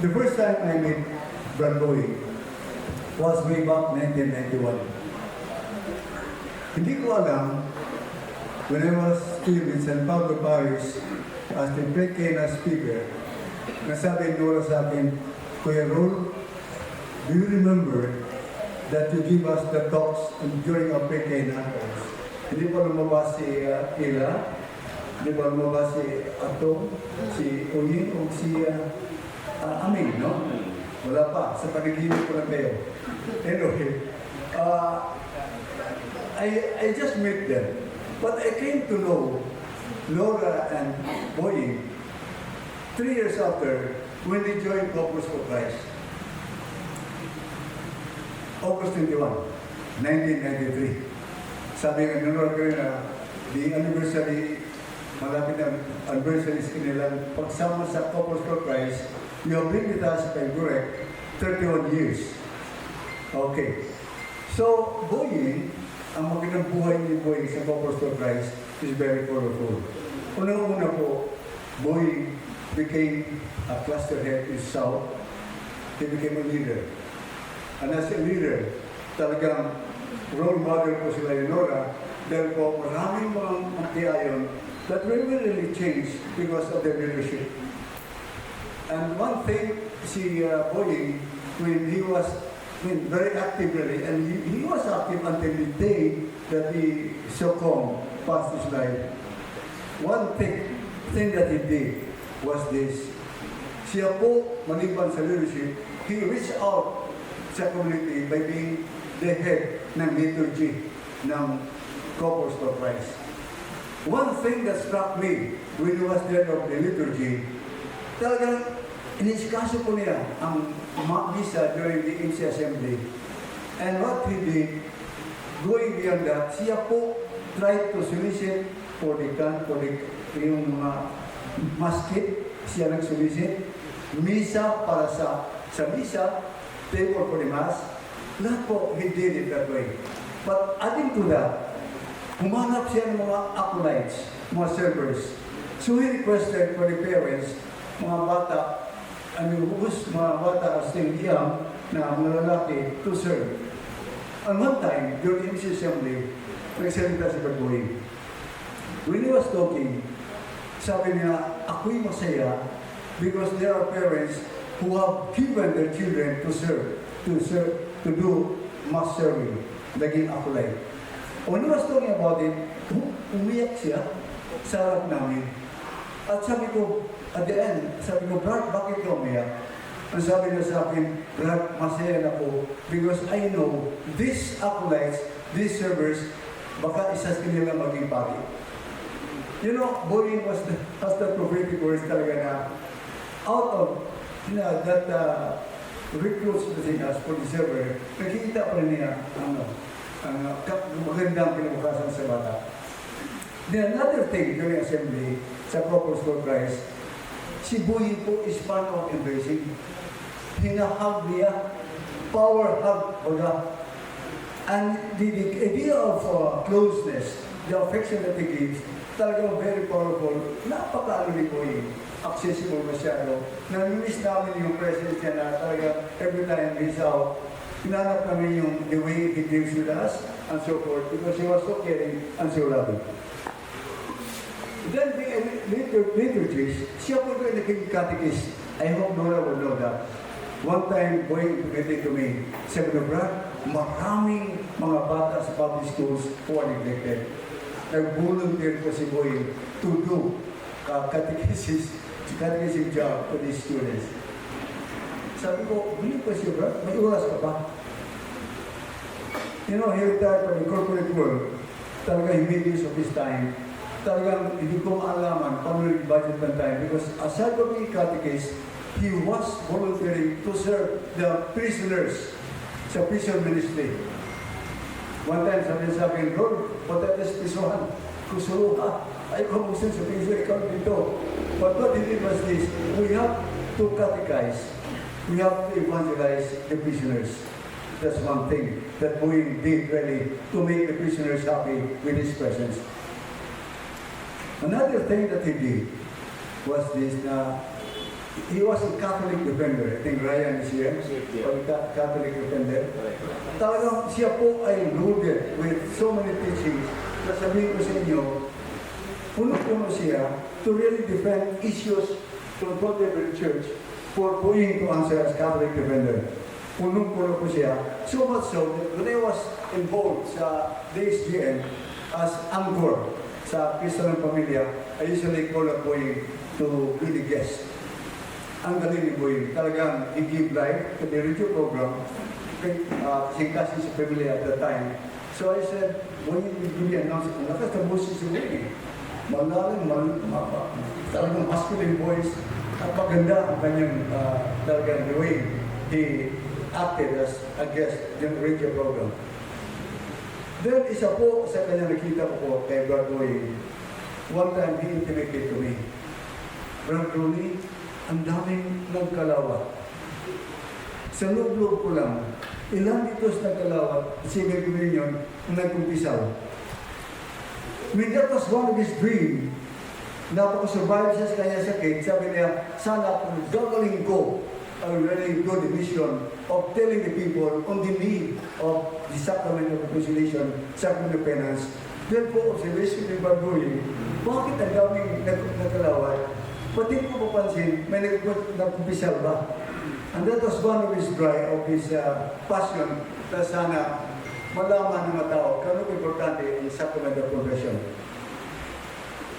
The first time I met Brad Bowie was way back 1991. Hindi ko alam, when I was still in San Pablo Parish as the pre-K speaker, nasabi Nora sa akin, Kuya Rol, do you remember that you give us the talks during our pre-K talks? Hindi pa lumabas si Ila, hindi pa lumabas si Atong, si Uyin, o si Amin, no? Wala pa, sa panaginip ko lang kayo. Anyway, I just met them. But I came to know Laura and Boying 3 years after when they joined Corpus for Christ. August 21, 1993. Sabi nga nanonood ko rin na the anniversary, malapit na anniversary sa kanilang pagsama sa Corpus for Christ, you have been with us, if I'm correct, 31 years. Okay. So, Boying, ang magandang buhay ni Boying sa Corpus for Christ is very colorful. Unang-una po, Boying became a cluster head in South. He became a leader. And as a leader, talagang role model po sila ni Nora dahil po maraming mga magtiayon that will really change because of their leadership. And one thing, si Boying, when he was very active really, and he was active until the day that he so-called passed his life. One thing that he did was this. Siya po, maliban sa leadership, he reached out sa community by being the head ng liturgy ng Corpus for Christ. One thing that struck me when he was there of the liturgy, talagang inisikaso po niya ang misa during the MC Assembly. And what he did, going beyond that, siya po tried to solicit for the yung masjid, siya nag-solicit, misa para sa misa, table for the mass, lahat po, he did it that way. But adding to that, humanap siya ng mga acolytes, mga servers. So he requested for the parents, mga bata, mga bata are still young na mga lalaki to serve. And one time, during the MC Assembly, nagsalita si Bagoy. When he was talking, sabi niya, ako'y masaya because there are parents who have given their children to serve, to do mass serving, naging acolyte. When he was talking about it, umiyak siya sa harap namin. At sabi ko, at the end, sabi ko, Brad, bakit ka umiyak? Ang sabi niya sa akin, Brad, masaya na po because I know these acolytes, these servers, baka isa sa kanila maging pari. You know, Boying has the prophetic words talaga na out of that recruits between us for the server, nakikita pa rin niya ang magandang kinabukasan sa bata. Then another thing during assembly sa Corpus for Christ, si Boying po is fan of embracing. Hinahag niya, power hug baga. And the idea of closeness, the affection that he gives, talagang very powerful. Napakaano ni Boying. Accessible masyado. Nami-miss namin yung presence niya na talaga every time he's out. Hinanap namin yung the way he deals with us and so forth because he was so caring and so loving. Then the liturgies, siya po rin naging catechist. I hope Nora will know that. One time, Boying presented to me, sabi na, Brad, maraming mga bata sa public schools who are neglected. Nag-volunteer po si Boying to do catechism job for these students. Sabi ko, hindi pa siya, Brad, may oras ka pa. You know, he retired from the corporate world. Talaga, he made use of his time. Talagang hindi ko maalaman paano nag-budget ng time because aside from being catechist, he was volunteering to serve the prisoners sa prison ministry. One time, sabi niya sa akin, Lord, patatas pisohan, kusuro ka. Ay, kamusin sa piso, ikaw dito. But what he did was this, we have to catechize. We have to evangelize the prisoners. That's one thing that Boying did really to make the prisoners happy with his presence. Another thing that he did was this, he was a Catholic defender. I think Ryan is here. Yeah. Or Catholic defender. Correct. Talagang siya po ay loaded with so many teachings na sabihin ko sa inyo, puno-puno siya to really defend issues from Protestant Church for going to answer as Catholic defender. Punong-puno po siya. So much so that when I was involved sa DSGN as anchor sa Christian Pamilya, I usually call up Boying to be the guest. Ang galing ni Boying. Talagang he give life to the radio program. Kasing kasi sa pamilya at the time. So I said, Boying, will give me an announcement. Lakas na boses si Boying. Malalim, talagang masculine voice. At maganda ang kanyang talagang the way he acted as a guest in the radio program. Then isa po sa kanyang nakita ko po kay Brad Boying, one time he intimated to me, Brad Rooney, ang daming nagkalawat. Sa loob-loob ko lang, ilan dito sa nagkalawat, civil communion, nagkumpisaw. When that was one of his dreams, napaka-survive siya sa kanyang sakit, sabi niya, sana kung gagaling ko, I will really do the mission of telling the people on the need of the sacrament of reconciliation, sacrament of penance. Then po, observation ni Bagoy, bakit ang daming nagkalawat? Pati ko mapansin, may nagkumpisal ba? And that was one of his drive, of his passion, na sana malaman ng mga tao kano importante ang sacrament of confession.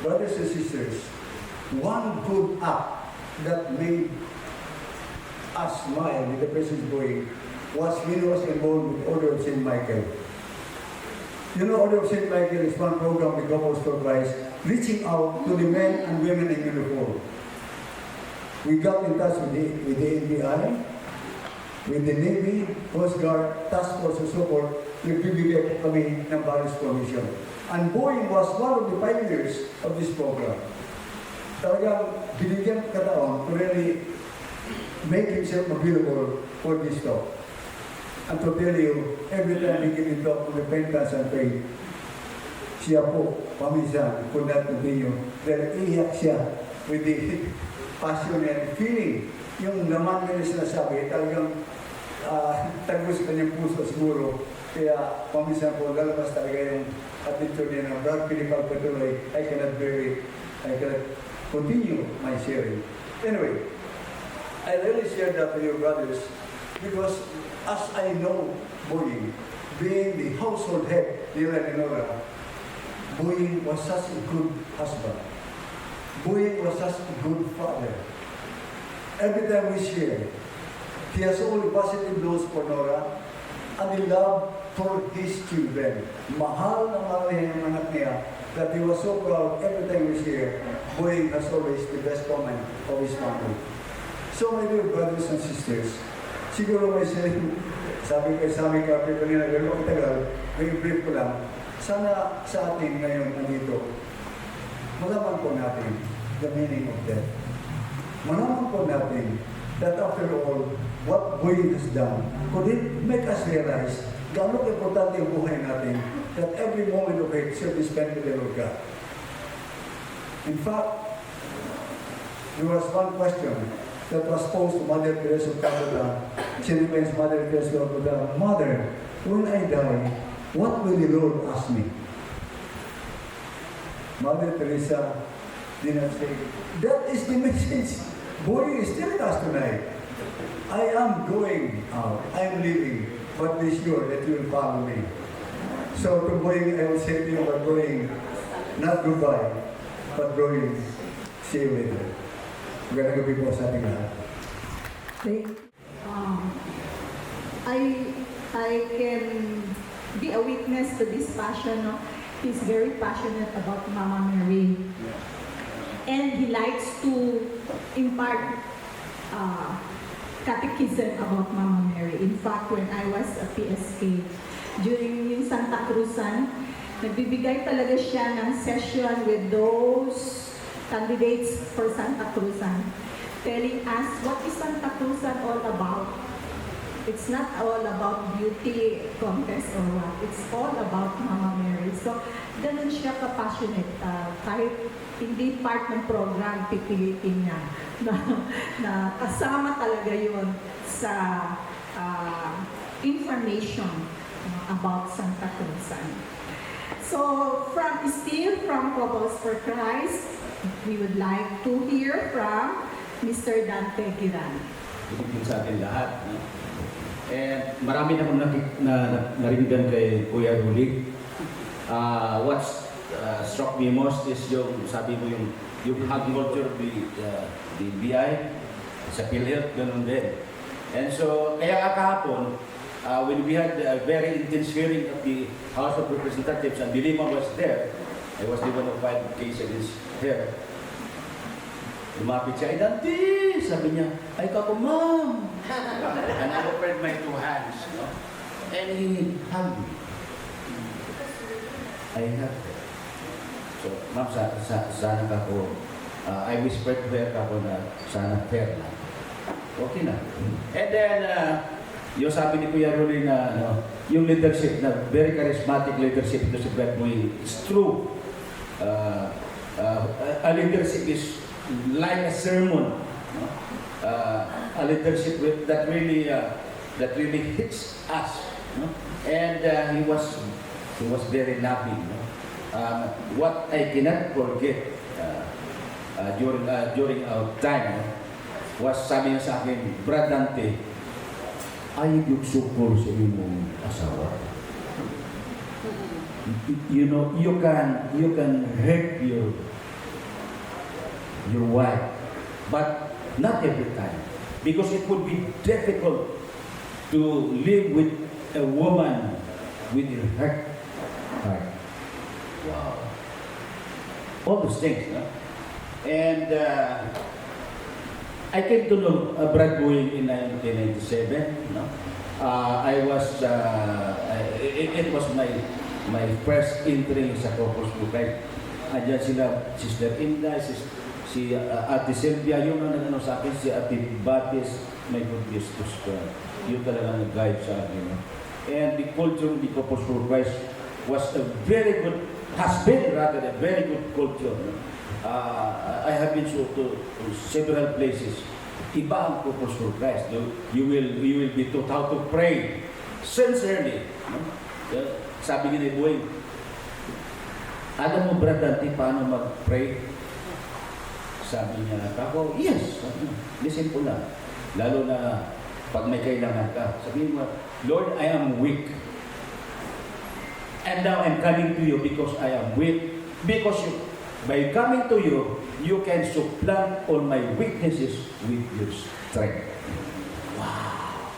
Brothers and sisters, one good act that made us smile with the presence Boying was when he was involved with Order of St. Michael. You know, Order of St. Michael is one program with Couples for Christ, reaching out to the men and women in uniform. We got in touch with the NBI, with the Navy, Coast Guard, Task Force and so forth, nagbibigay po kami ng various commission. And Boying was one of the pioneers of this program. Talagang binigyan kataon to really make himself available for this talk. And to tell you, every time he gave a talk on repentance and faith, siya po, paminsan, could not continue. Dahil iyak siya with the passion and feeling. Yung naman nila sinasabi, talagang tagos sa kanyang puso siguro. Kaya paminsan po, lalabas talaga yung attitude niya na Brad Pinipal patuloy, I cannot bear it. I cannot continue my sharing. Anyway, I really share that with you brothers because as I know Boying, being the household head nila ni Nora, Boying was such a good husband. Boying was such a good father. Every time we share, he has only positive news for Nora and the love for his children. Mahal na mahal niya yung anak niya that he was so proud every time we share. Boying has always the best comment of his family. So my dear brothers and sisters, siguro may sabi ko sa aming kapit kanina, pero matagal, may brief ko lang, sana sa atin ngayon nandito, malaman po natin the meaning of death. Malaman po natin that after all, what Boying has done, could it make us realize gaano importante ang buhay natin that every moment of it should be spent with the Lord God. In fact, there was one question that was posed to Mother Teresa of Calcutta. She remains Mother Teresa of Calcutta, Mother, when I die, what will the Lord ask me? Mother Teresa did not say, that is the message. Boy is telling us tonight. I am going out, I am leaving, but be sure that you will follow me. So to Boying, I will say to you, but Boying, not goodbye, but Boying, see you later. Magandang gabi po sa ating lahat. I can be a witness to this passion. No? He's very passionate about Mama Mary. And he likes to impart catechism about Mama Mary. In fact, when I was a PSK, during yung Santa Cruzan, nagbibigay talaga siya ng session with those candidates for Santa Cruzan, telling us what is Santa Cruzan all about. It's not all about beauty contest or what. It's all about Mama Mary. So, ganun siya ka-passionate. Kahit hindi part ng program, pipilitin niya. na, na kasama talaga yon sa information about Santa Cruzan. So, from Couples for Christ, we would like to hear from Mr. Dante Giran. Pinipin sa atin lahat. No? And marami na akong narinig kay Kuya Ruli. What struck me most is yung, sabi mo yung hug culture, the BI, sa PhilHealth, ganun din. And so, kaya kahapon, when we had a very intense hearing of the House of Representatives and Dilima was there, I was the one who filed the case against her. Lumapit siya, "Ay, Dante!" Sabi niya, "Ay, kako, ma'am!" And I offered my two hands, no? And he hugged me. I hugged her. So, ma'am, sana kako, I whispered to her kako na sana fair na. Okay na. And then, yung sabi ni Kuya Rolly na yung leadership, na very charismatic leadership ito si Brad Boy, it's true. A leadership is like a sermon. No? A leadership that really hits us. No? And he was very loving. No? What I cannot forget during our time, no? Was sabi niya sa akin, "Brad Dante, ay yugsukol sa imong asawa. You know, you can hurt your wife, but not every time, because it would be difficult to live with a woman with a hurt heart." Wow. All those things, no? And I came to know Brad Boeing in 1997. No? It was my first entry sa Corpus Christi. Andiyan sila, Sister Inda, si Ate Sylvia, yung ano sa akin, si Ate Batis, my goodness, yun talaga nag-guide sa akin. No? And the culture of the Corpus Christi was a very good, has been rather a very good culture. No? I have been to several places. Iba ang Corpus Christi. You will be taught how to pray sincerely. No? Sabi ni Boy, "Alam mo, Brad Dante, paano mag-pray?" Sabi niya, "Kako, yes." Listen ko lang. Lalo na pag may kailangan ka. Sabihin mo, "Lord, I am weak. And now I'm coming to you because I am weak. Because by coming to you, you can supplant all my weaknesses with your strength." Wow!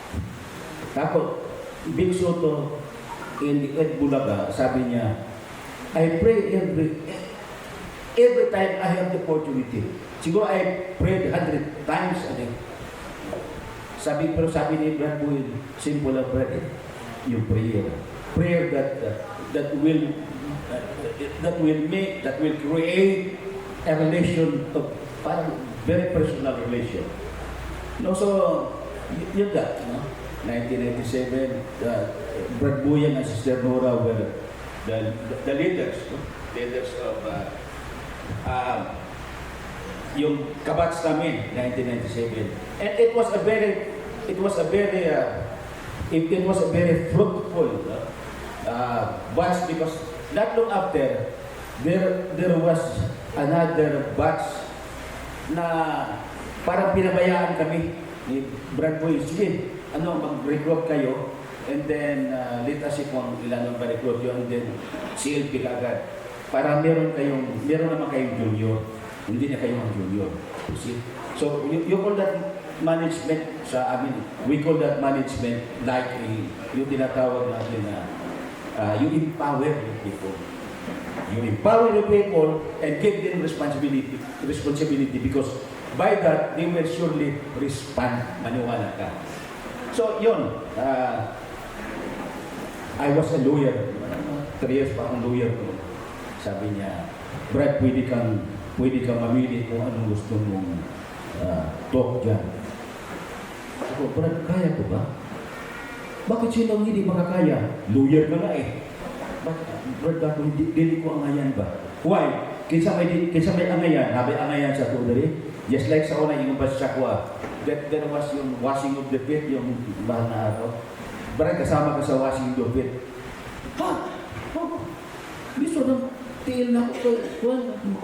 Tapos, Big Soto in the Ed Bulaga, sabi niya, "I pray every time I have the opportunity." Siguro I prayed 100 times a day. Sabi ni Brad Boy, simple lang, Brad, yung prayer. Prayer that will create a relation of parang very personal relation. No, so yun that, no? 1997, Brad Boyan and Sister Nora were the leaders, no? Leaders of yung kabats namin, 1997. And it was a very fruitful batch, because not long after there was another batch na parang pinabayaan kami ni Brad Boy. Sige, mag-recruit kayo, and then let us see kung ilan ang ma-recruit yun, and then CLP kagad. Para meron naman kayong junior, hindi na kayo mag-junior. See? So, you call that management sa amin. We call that management like yung tinatawag natin na you empower the people. You empower the people and give them responsibility, because by that, they will surely respond. Maniwala ka. So, yun. I was a lawyer. 3 years pa akong lawyer ko. Sabi niya, "Brad, pwede kang mamili kung anong gusto mong talk dyan." Ako, "Brad, kaya ko ba?" "Bakit sinong hindi makakaya? Lawyer ka nga eh." "Brad, dili ko angayan ba?" "Why? Kinsa may angayan? Habi angayan sa tudari? Just like sa una, yung pasakwa, there was yung washing of the feet, yung mahal na araw. Brad, kasama ka sa washing of the feet. Ha? Oh, gusto ng tiil na ako,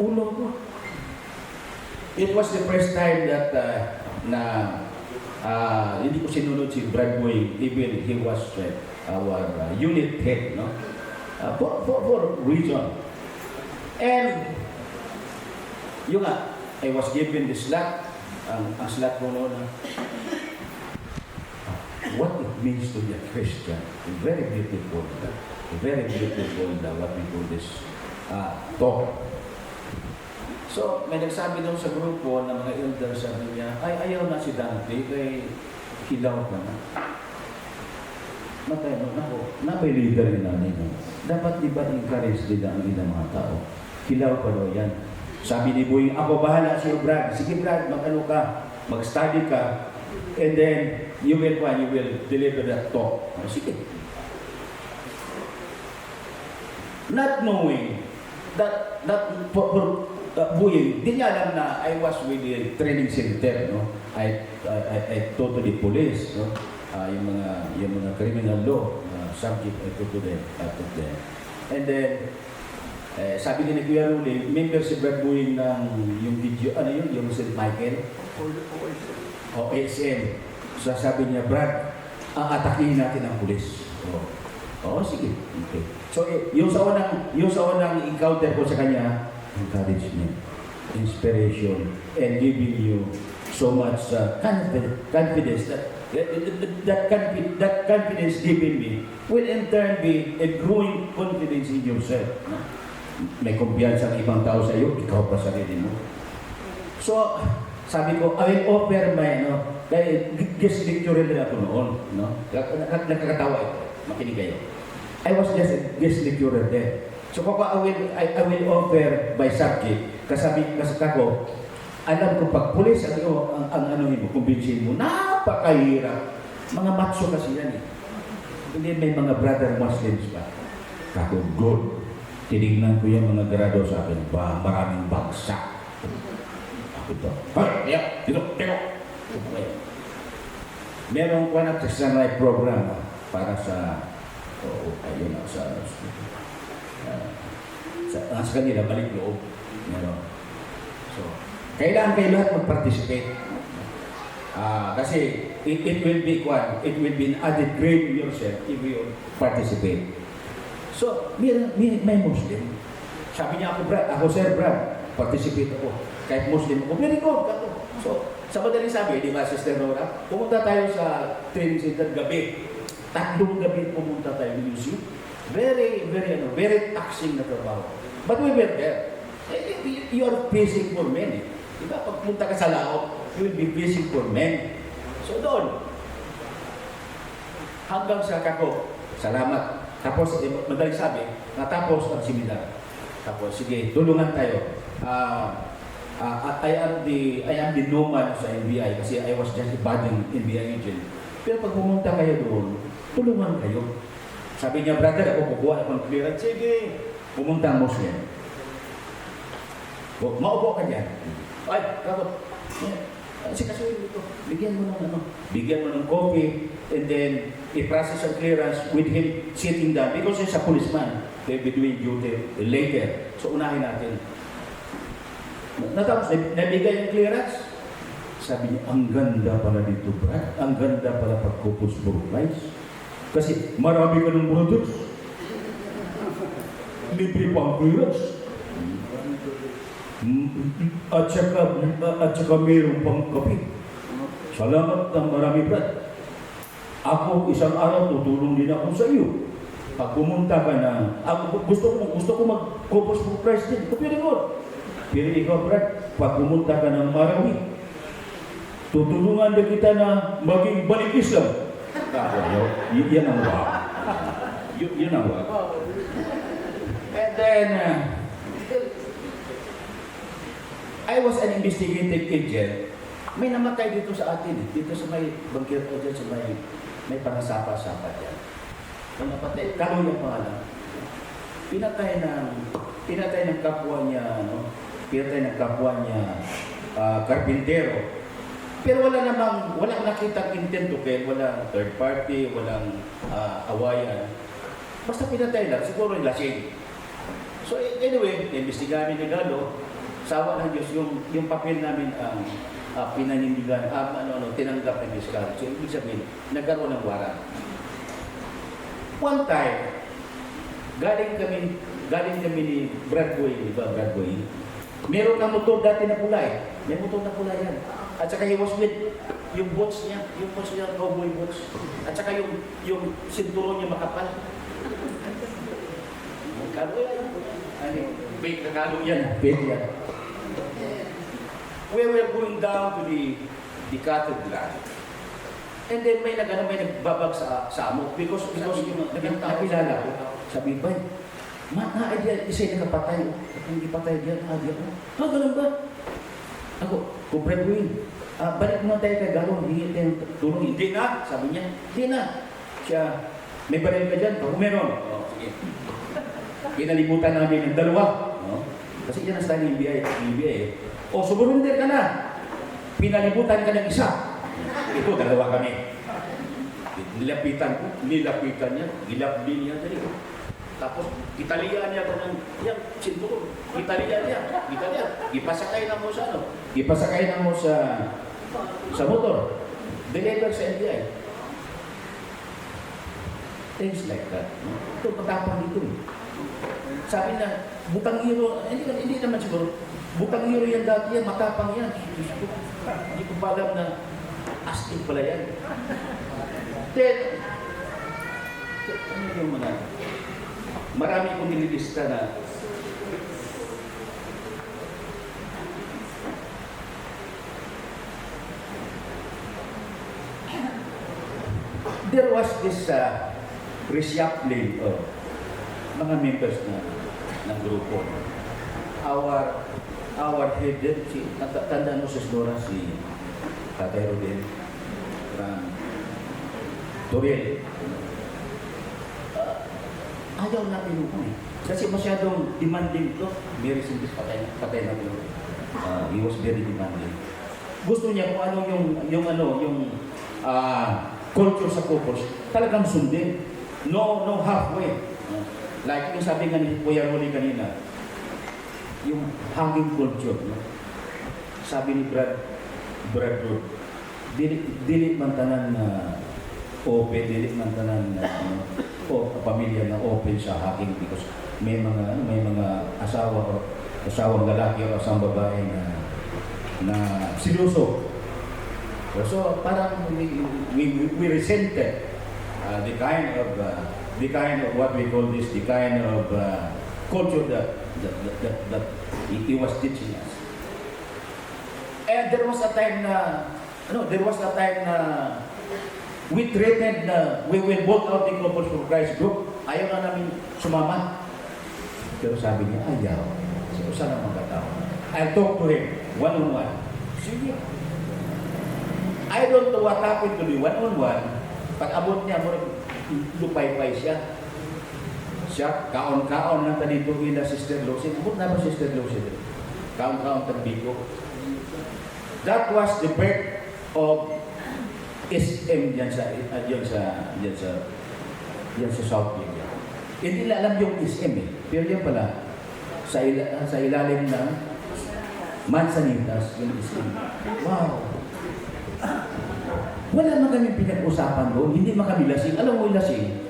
ulo ko. It was the first time that hindi ko sinunod si Brad Boy, even he was our unit head, no? For reason. And yung nga, I was given the slot, ang slot ko noon, what it means to be a Christian. Very beautiful. Very beautiful what we call this talk. So, may nagsabi daw sa grupo ng mga elder, sabi niya, ay, ayaw na si Dante, kay hilaw ka na. Matay mo, may leader yung nanay mo. Dapat di ba encourage nila ang ilang mga tao? Hilaw ka daw yan. Sabi ni Boy, ako bahala sa'yo, Brad. Sige, Brad, mag-ano ka, mag-study ka, and then you will deliver that talk. Sige. Not knowing that for Boy, di niya alam na I was with the training center, no? I taught to the police, no? Yung mga criminal law subject I taught to them. And then sabi ni Kuya Ruli, member si Brad Boy ng yung video, yung St. Michael? OSM. So sabi niya, Brad, atakihin natin ang pulis. Sige. Okay. So yung sa unang encounter ko sa kanya, encouragement, inspiration, and giving you so much confidence that confidence given me will in turn be a growing confidence in yourself. May kumpiyansa ang ibang tao sa iyo, ikaw pa sarili mo. So, sabi ko, I will offer my, dahil guest lecturer din ako noon, nakakatawa ito, makinig kayo. I was just a guest lecturer there. So, kung I will offer by subject, kasi ako, alam ko pag pulis, ang kumbinsin mo, napakahirap. Mga macho kasi yan eh. Hindi may mga brother Muslims pa. Kako, good. Tinignan ko yung mga grado sa akin, maraming bagsak. Ako ito. Hoy, dito. Meron ko na sa program para sa sa kanila, balik loob. So, kailangan kayo lahat mag-participate. Kasi it will be an added grade to yourself if you participate. So, may Muslim. Sabi niya ako, Sir Brad, participate ako. Kahit Muslim ako, very good. So, sa madaling sabi, di ba, Sister Nora, pumunta tayo sa training center gabi. 3 gabi pumunta tayo ng UC. Very taxing na trabaho. But we were there. You are fishing for men. Diba? Pag punta ka sa laot, you will be fishing for men. So doon, hanggang sa kako, salamat. Tapos, madaling sabi, natapos ang seminar. Tapos, sige, tulungan tayo. I am the nomad sa NBI kasi I was just a budding NBI agent. Pero pag pumunta kayo doon, tulungan kayo. Sabi niya, brother, ako kukuha akong clearance. Sige, pumunta ang Muslim. Maupo ka dyan. Ay, kako. Sikasuhin ito. Bigyan mo ng coffee, and then i-process ang clearance with him sitting down. Because he's a policeman, they'll be doing duty later. So, unahin natin. Natapos, nabigay yung clearance. Sabi niya, ang ganda pala dito, Brad. Ang ganda pala pagkupos for rice. Kasi marami ka ng products. Libre pa ang clearance. At saka mayroon pang kape. Salamat ng marami, Brad. Ako, isang araw, tutulong din ako sa iyo. Pag pumunta ka na, gusto ko mag-kupos for price din. Pero ikaw, Brad, pag pumunta ka ng Marawi, tutulungan na kita na maging balik Islam. Yan ang wak. Yun ang wak. And then, I was an investigative agent. May namatay dito sa atin. Dito sa may bangkir o dyan, sa may pangasapa-sapa dyan. Kung napatay, Kaloy ang pangalan. Pinatay ng kapwa niya, Pinatay ng kapwa niya karpintero. Pero walang nakitang intent to kill, walang third party, walang awayan. Basta pinatay lang, siguro yung lasing. So anyway, imbestigahan ni Galo, sawa ng Diyos, yung papel namin ang pinanindigan, tinanggap ng Fiskal. So ibig sabihin, nagkaroon ng warrant. One time, galing kami ni Brad Boy, di ba Brad Boy? Meron na motor dati na kulay. May motor na kulay yan. At saka he was with yung boots niya, cowboy boots. At saka yung sinturon niya makapal. Kalo yan. Big na kalo yan. Big yan. We were going down to the cathedral. And then may nagbabag sa amok because yung nakilala ko, sabi ba, na-idea, isa'y nakapatay. Hindi patay diyan, ganun ba? Ako, Brad Boy, balik mo tayo kay Galo, hingin tayo tulong. Hindi na, sabi niya, hindi na. Siya, may baril ka dyan? Ako meron. Sige. Kinalimutan namin ng dalawa. Kasi dyan ang style ng NBI. Sumurrender ka na. Pinalimutan ka ng isa. Ito, dalawa kami. Nilapitan niya, gilabli niya dali. Tapos, kitalian niya ko ng, yan, sinturon. Kitalian niya. Ipasakay na mo sa Ipasakay na mo sa motor. Deliver sa NBI. Things like that. Ito, patapang dito. Sabi na, butang hero, hindi naman siguro, butang hero yan dati yan, matapang yan. Hindi ko pa alam na asking pala yan. Then, ano yung mga, marami kong nililista na there was this reshuffling of mga members ng grupo. Our head, tanda mo sa Slora si Tatay Rodel from Toriel. Ayaw natin eh. Kasi masyadong demanding to. Mary Cindy patay na ito. He was very demanding. Gusto niya kung ano yung culture sa couples, talagang sundin. No halfway. Like yung sabi nga ni Kuya Rolly kanina, yung hanging culture. Sabi ni Brad Rood, dili man tanan na open, dili man tanan na pamilya na open sa hacking because may mga asawang lalaki o asawang babae na sinuso. So parang we resented the kind of what we call this, the kind of culture that he was teaching us. And there was a time na we threatened na we will vote out the Couples for Christ group. Ayaw na namin sumama. Pero sabi niya, ayaw. So, saan ang mga tao? I'll talk to him, one-on-one. Sige. I don't know what happened to me one-on-one. Pag-abot niya, lupay-pay siya. Kaon-kaon na tanito ila Sister Lucy. Abot na ba Sister Lucy? Kaon-kaon tanito. That was the birth of SM dyan sa South India. Hindi nila alam yung SM eh. Pero yan pala, sa ilalim ng Mansanitas, yung SM. Wow! Wala man kami pinag-usapan doon, hindi man kami lasing. Alam mo yung lasing?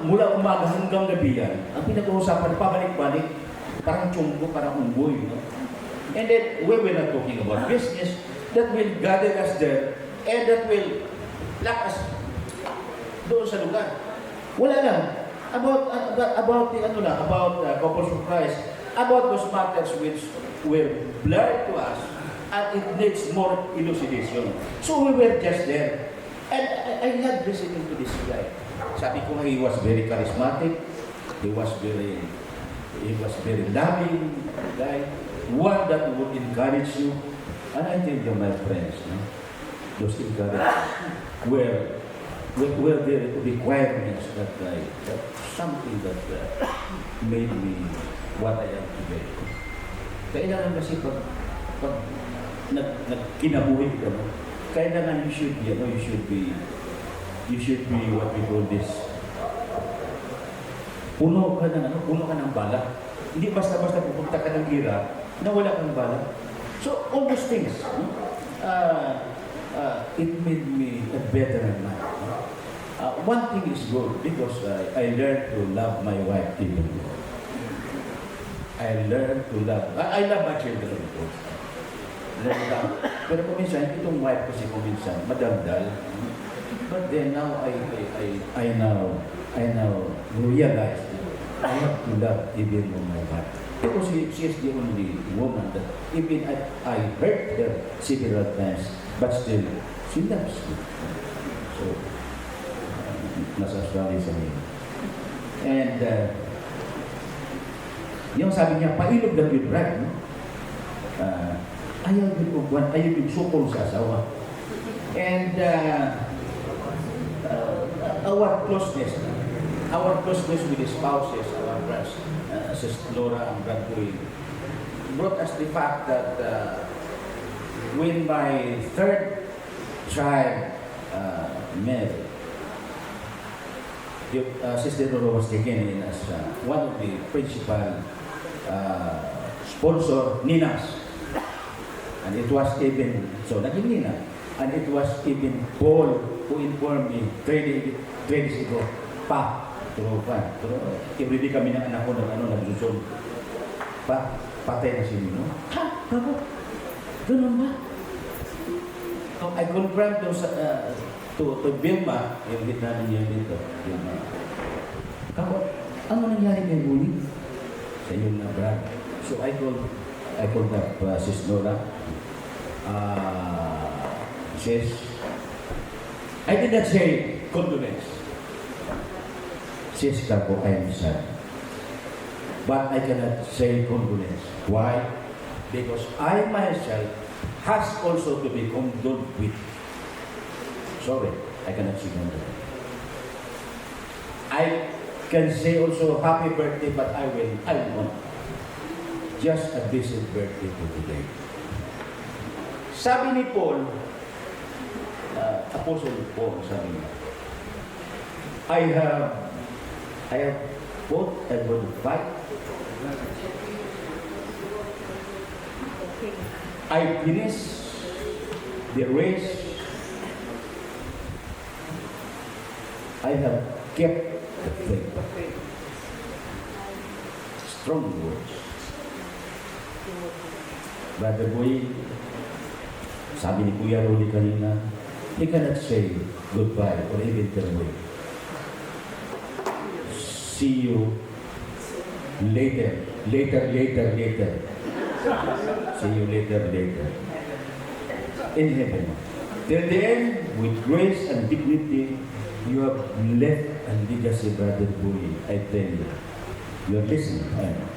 Mula umaga hanggang gabi yan, ang pinag-uusapan, pabalik-balik, parang tsunggo, parang unggoy. No? And then, we were not talking about business that will gather us there and that will lock us doon sa lugar. Wala lang. About Couples for Christ, about those matters which were blurred to us, and it needs more elucidation. So we were just there. And I loved listening to this guy. Sabi ko, he was very charismatic. He was very loving guy. One that would encourage you. And I tell you, my friends, those encouragement were there requirements that something that made me what I am today. Kailangan kasi pag pag nagkinabuhi ka, no? Kailangan you should be, what we call this, puno ka ng bala. Hindi basta-basta pupunta ka ng gira na wala kang bala. So, all those things, no? It made me a better man. One thing is good because I learned to love my wife even more. I love my children of course. Pero kuminsan, itong wife kasi kuminsan, madaldal. But then now, I now realize that I have to love even more my wife. Because she is the only woman that even I hurt her several times, but still, she loves me. So, nasasali sa niya. And, yung sabi niya, pailog lang yung bride, no? Ayaw yung sukol sa asawa. And our closeness with the spouses, our brothers, Sister Laura and Brad Boy, brought us the fact that when my third child married, Sister Laura was taken in as one of the principal sponsor, Ninas. And it was even, so naging Nina, and it was even Paul who informed me 3 days ago, pero everyday kami ng anak ko nagsusong, patay na si Nino. Ha? Kako? Ganun ba? So, I confirmed to Vilma, yung hit namin niya dito, Kako, ano nangyari kay Bully? Sa iyong na brad. So I called up Sis Nora. Says, I did not say condolence. Says Kako, I am sad. But I cannot say condolence. Why? Because I myself has also to be condoled with. Sorry, I cannot say condolence. I can say also happy birthday, but I won't. Just a blessed birthday to today. Sabi ni Paul, Apostle Paul, sabi niya, I have fought and will fight. I finished the race. I have kept the faith. Strong words. Brother Boy, sabi ni Kuya Rolly kanina, he cannot say goodbye or even farewell. See you later. See you later. In heaven. Till the end, with grace and dignity, you have left a legacy, Brother Boy. I tell you, you are listening. I know.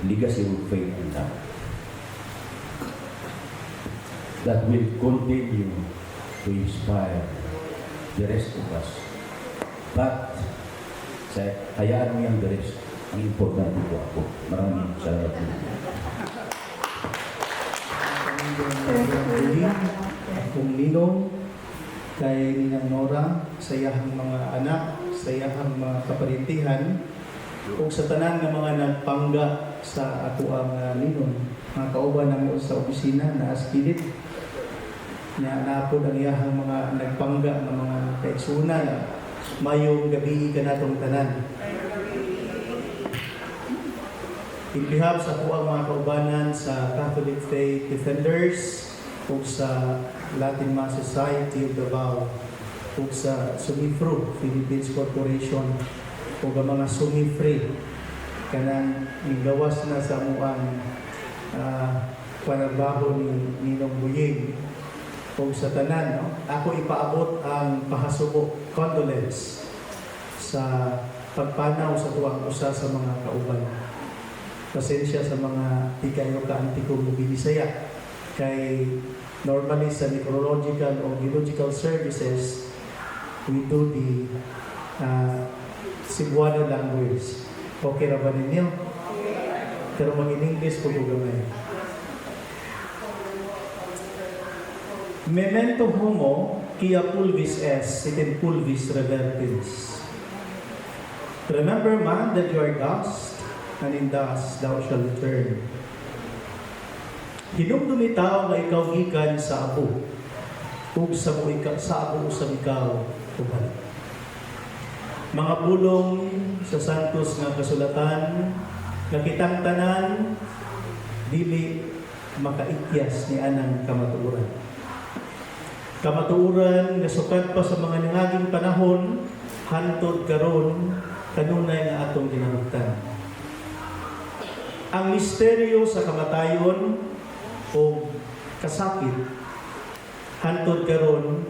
Legacy of faith and love. That will continue to inspire the rest of us. But, hayaan mo yung the rest. Ang importante ko ako. Maraming salamat po. Kung ninong kay Ninang Nora, sayahang mga anak, sayahang mga kaparintihan, o sa tanan ng mga nagpangga sa ato ang ninong, mga kauban ng sa opisina na aspilit, na napod ang iyahang mga nagpangga ng mga kaitsuna na mayong gabi ka natong tanan. In behalf sa ato ang mga kaubanan sa Catholic Faith Defenders o sa Latin Mass Society of Davao o sa Sumifru Philippines Corporation o ang mga Sumifre kanang igawas na sa amuang panagbaho ni Ninong Buying o sa tanan, no? Ako ipaabot ang pahasubo, condolence sa pagpanaw sa tuwang usa sa mga kauban. Pasensya sa mga di kayo ka-antiko Bisaya kay normally sa necrological o geological services we do the Cebuano language. Okay ra ba ninyo? Pero mag-in-English po gamay. Memento homo, quia pulvis est, et in pulvis revertis. Remember, man, that you are dust, and in dust thou shalt return. Hinumdumi tao nga ikaw gikan sa abo, ug sa abo sa ikaw ubalik. Mga pulong sa santos nga kasulatan, nga kitang tanan, dili makaikyas ni anang kamatuoran. Kamatuoran nga sukat pa sa mga nangaging panahon, hantod karon kanunay nga atong ginamtan. Ang misteryo sa kamatayon o kasakit, hantod karon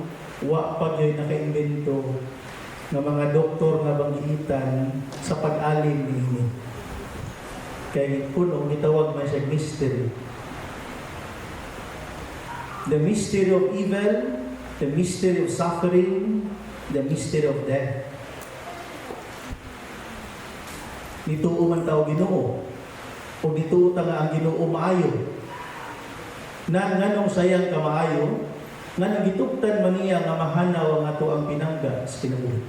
wa pa gyud nakaimbento ng mga doktor nga banggitan sa pag-alim niini. Kaya kuno gitawag man siya mystery. The mystery of evil, the mystery of suffering, the mystery of death. Nituo man tao Ginoo, o nituo ta nga ang Ginoo maayo. Nganong sayang ka maayo, nga nagitugtan man niya nga mahanaw ang ato ang pinangga sa kinabuhi.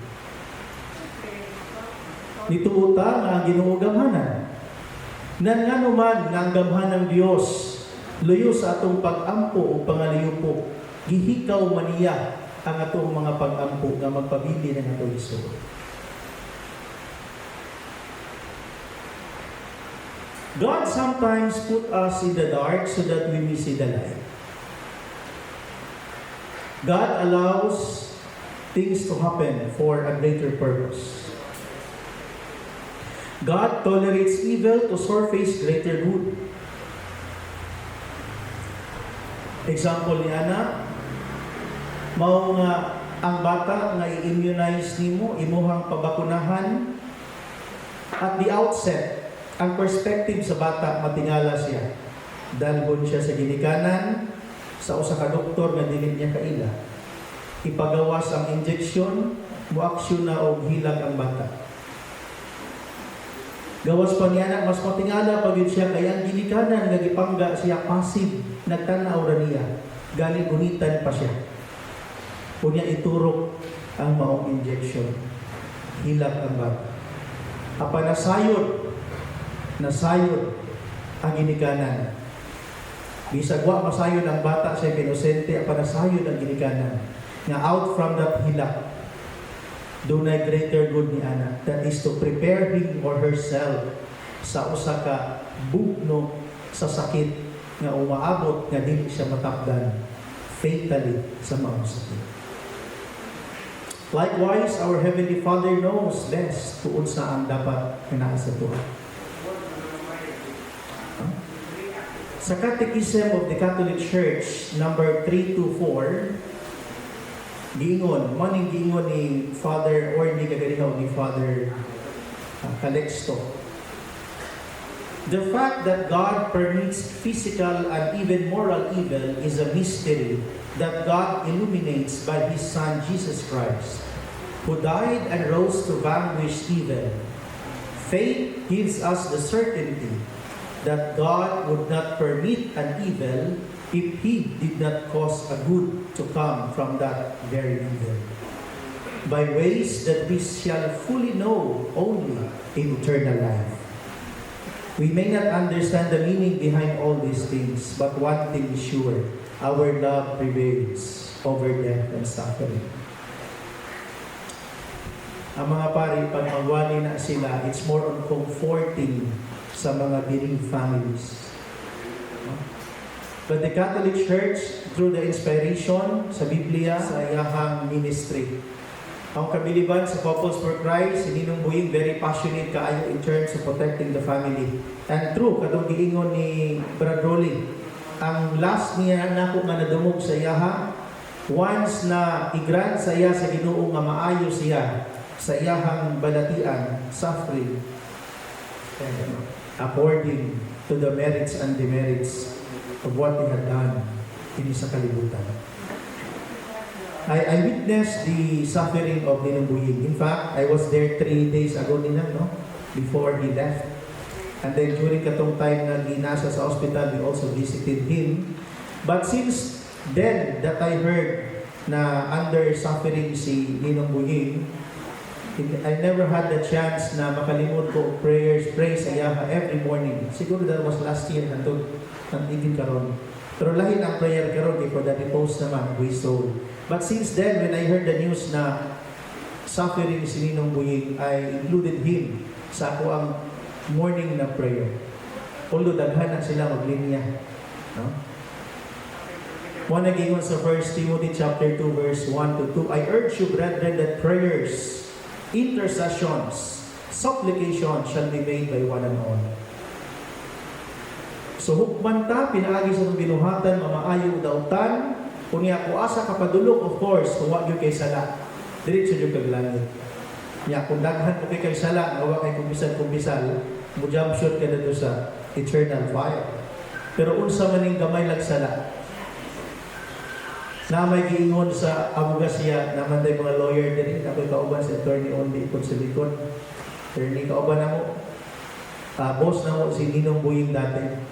Nituo ta nga ang Ginoo gamhanan. Ngano man nga ang gamhanang Dios luyo sa atong pag-ampo o pangaliyupo, gihikaw man niya ang atong mga pag-ampo nga magpabili ng atong isuro. God sometimes put us in the dark so that we may see the light. God allows things to happen for a greater purpose. God tolerates evil to surface greater good. Example ni Ana, mao nga ang bata nga i-immunize nimo, imuhang pabakunahan, at the outset, ang perspective sa bata matingala siya. Dalgon siya sa ginikanan, sa usa ka doktor nga dili niya kaila. Ipagawas ang injection, muaksyon na og hilag ang bata. Gawas pa niya mas matingala pag yun siya kaya ang ginikanan nga gipangga siya passive, nagtanaw ra niya, gali gunitan pa siya. Unya iturok ang maong injection, hilag ang bata. Apa nasayod ang ginikanan. Bisag wa masayod ang bata siya inosente, apa nasayod ang ginikanan. Nga out from that hilak, dunay greater good ni Ana, that is to prepare him or herself sa usa ka bugno sa sakit nga umaabot nga dili siya matapdan fatally sa maong sakit. Likewise, our Heavenly Father knows best kung unsa ang dapat nga sa tuwa. Sa Catechism of the Catholic Church, number 324, giingon, maning giingon ni Father or ni kagalihaw ni Father Calixto. The fact that God permits physical and even moral evil is a mystery that God illuminates by His Son Jesus Christ, who died and rose to vanquish evil. Faith gives us the certainty that God would not permit an evil if He did not cause a good to come from that very evil, by ways that we shall fully know only in eternal life. We may not understand the meaning behind all these things, but one thing is sure, our love prevails over death and suffering. Ang mga pari, pag magwali na sila, it's more on comforting sa mga bereaved families. But the Catholic Church, through the inspiration sa Biblia, sa iyahang ministry, ang kabiliban sa Couples for Christ, Ninong Buying very passionate kaayo in terms of protecting the family. And true, katong giingon ni Brad Rolly, ang last niya nako nga nadumog sa iyaha, once na i-grant sa iya sa Ginoo nga maayo siya sa iyahang balatian, suffering, according to the merits and demerits of what he had done in sa kalibutan. I witnessed the suffering of Ninong Buying. In fact, I was there 3 days ago before he left. And then during katong time na ginasa sa hospital, we also visited him. But since Then, that I heard na under suffering si Ninong Buying, I never had the chance na makalimot ko pray sa iyaha every morning. Siguro that was last year nandun, nandun karon. Pero lahi ang prayer karon kay for the repose naman, we soul. But since then, when I heard the news na suffering si Ninong Buying, I included him sa ako ang morning na prayer. Although daghan na sila maglinya. No? Mo nagingon sa 1 Timothy chapter 2 verse 1 to 2, I urge you, brethren, that prayers, intercessions, supplications shall be made by one and all. So hukman ta, pinaagi sa binuhatan, mamaayo dautan, kunya ko asa kapadulok, of course, kung wag kay sala, diretso yung kaglangit. Nya, kung daghan ko kay sala, nga wag kay kumbisal, mo jump shot ka na doon sa eternal fire. Pero unsa maning gamay lang sala, na may giingon sa abogasya naman tayo mga lawyer din, ako'y kauban sa attorney only ikot sa likod. Attorney kauban na mo, boss na mo si Ninong Buying dati.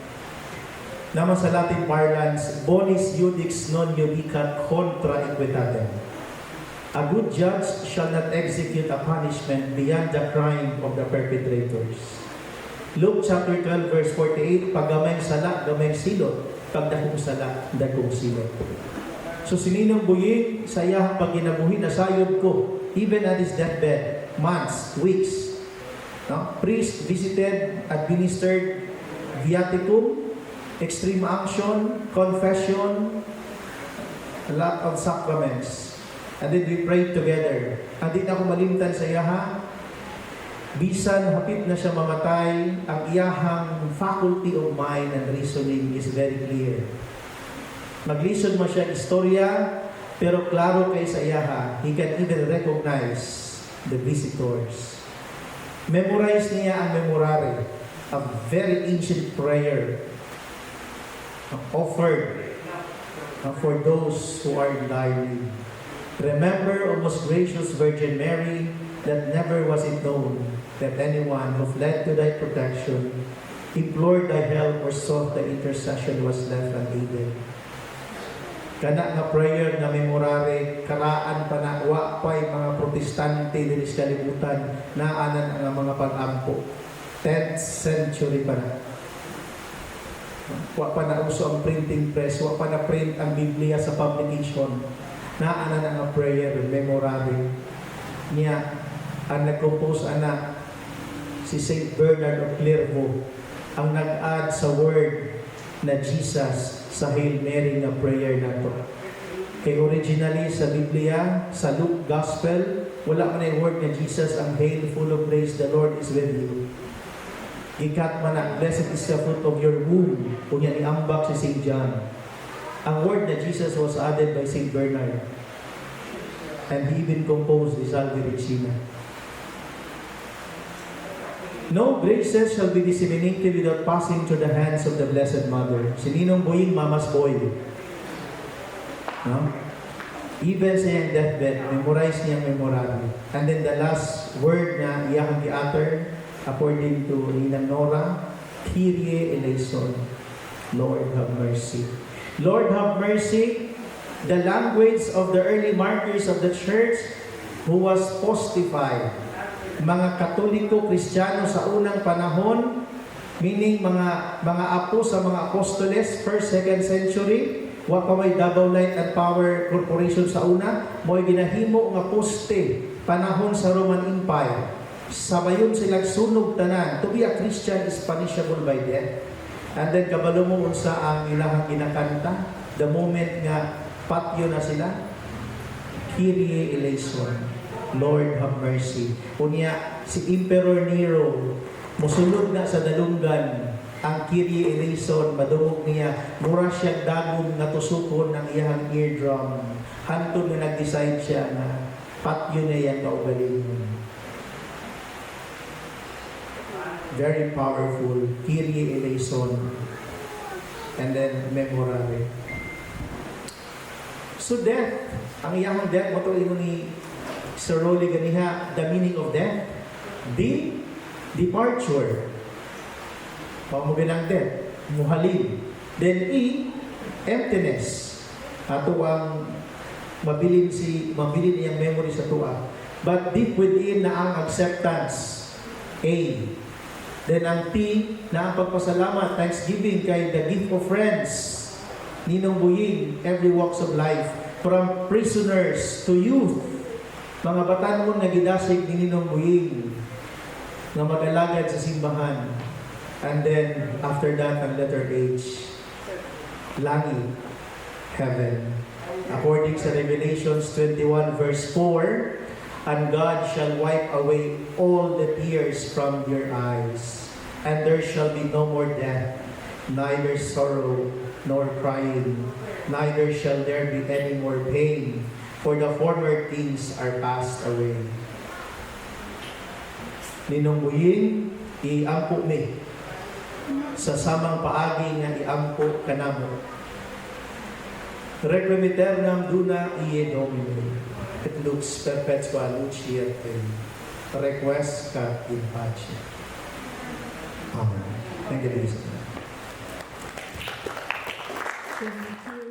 Naman sa Latin parlance, bonis iudix non iudicat contra equitatem. A good judge shall not execute a punishment beyond the crime of the perpetrators. Luke chapter 12 verse 48, pag gamay sala, gamay silot, pag dakong sala, dakong silot. So si Ninong Buying, sa iyang pagkinabuhi, nasayod ko, even at his deathbed, months, weeks. No? Priest visited, administered viaticum, extreme unction, confession, a lot of sacraments. And then we prayed together. Hindi na ako malimtan sa iyaha. Bisan hapit na siya mamatay, ang iyahang faculty of mind and reasoning is very clear. Maglisod mo siya istorya, pero klaro kay sa iyaha, he can even recognize the visitors. Memorize niya ang memorare, a very ancient prayer offered for those who are dying. Remember, O most gracious Virgin Mary, that never was it known that anyone who fled to thy protection, implored thy help, or sought thy intercession was left unaided. Kana nga prayer na memorare, karaan pa na, wa pa'y mga protestante din sa kalibutan, naanan ang mga pag-ampo. 10th century pa na. Wa pa na uso ang printing press, wa pa na print ang Biblia sa publication. Naanan ang prayer, memorare. Niya, ang nag-compose anak, si St. Bernard of Clairvaux, ang nag-add sa word na Jesus sa Hail Mary na prayer na to. Kaya originally sa Biblia, sa Luke Gospel, wala man yung word na Jesus, ang Hail, full of grace, the Lord is with you. Ikat man na, blessed is the fruit of your womb, kunya niambak si St. John. Ang word na Jesus was added by St. Bernard. And he even composed the Salve Regina. No graces shall be disseminated without passing through the hands of the Blessed Mother. Si Ninong Buying, mama's boy. No? Even sa iyang deathbed, memorize niyang memorable. And then the last word na iyang gi-utter, according to Ninang Nora, Kyrie eleison, Lord have mercy. Lord have mercy, the language of the early martyrs of the church who was postified. Mga Katoliko, Kristiyano sa unang panahon, meaning mga apo sa mga apostoles, 1st, 2nd century, wa pa may Davao Light and Power Corporation sa una, mo'y ginahimo nga poste, panahon sa Roman Empire. Sabayon silang sunog tanan, to be a Christian is punishable by death. And then kabalo mo unsa ang ilahang kinakanta, the moment nga patyo na sila, Kyrie eleison, Lord have mercy. Unya, si Emperor Nero, musulod na sa dalunggan ang Kyrie eleison, madumog niya, mura siya dagong natusukon ng iyang eardrum. Hantod na nag-decide siya na patyo na yan kaugalingon. Very powerful, Kyrie eleison. And then, memorare. So death, ang iyang death, mo ito ni Sir Rolly ganiha, the meaning of death, departure. Pamugan ang death, muhalin. Then emptiness. ato ang mabilin niyang memory sa tuwa. But deep within na ang acceptance. A. Then ang T na ang pagpasalamat, thanksgiving kay the gift of friends. Ninong Buying, every walks of life. From prisoners to youth. Mga batanon na gidasig ni Ninong Buying na mag-alagad sa simbahan. And then, after that, ang letter H. Langit, heaven. According sa Revelations 21 verse 4, and God shall wipe away all the tears from their eyes, and there shall be no more death, neither sorrow nor crying, neither shall there be any more pain, for the former things are passed away. Ninong Buying, iampo mi sa samang paagi nga iampo kanamo. Requiem aeternam duna ie Domini, et lux perpetua luciet in requiescat in pace. Amen. Thank you, Jesus. Thank you.